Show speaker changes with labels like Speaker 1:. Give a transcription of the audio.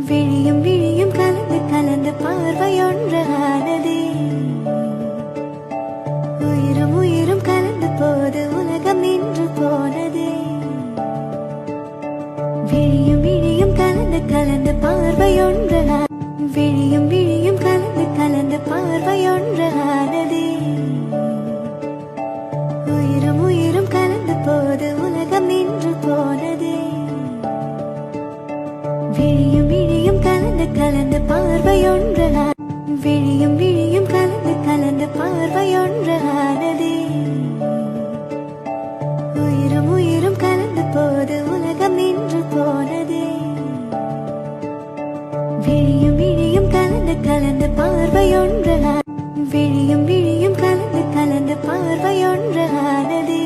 Speaker 1: விழியும் விழியும் கலந்து கலந்து பார்வையொன்று ஆனதே. உயிரும் உயிரும் கலந்து போது உலகம் நின்று போனதே. விழியும் விழியும் கலந்து கலந்து பார்வையொன்று விழியும் விழியும் கலந்து கலந்து பார்வையொன்று ஆனதே. உயிரும் உயிரும் கலந்து போது உலகம் நின்று போனதே. விழியும் விழியும் கலந்து கலந்து பார்வையொன்று விழியும் விழியும் கலந்து கலந்து பார்வையொன்று ஆனதே. உயிரும் உயிரும் கலந்து போது உலகம் நின்று போனதே. விழியும் விழியும் கலந்து கலந்து பார்வையொன்று விழியும் விழியும் கலந்து கலந்து பார்வையொன்று ஆனதே.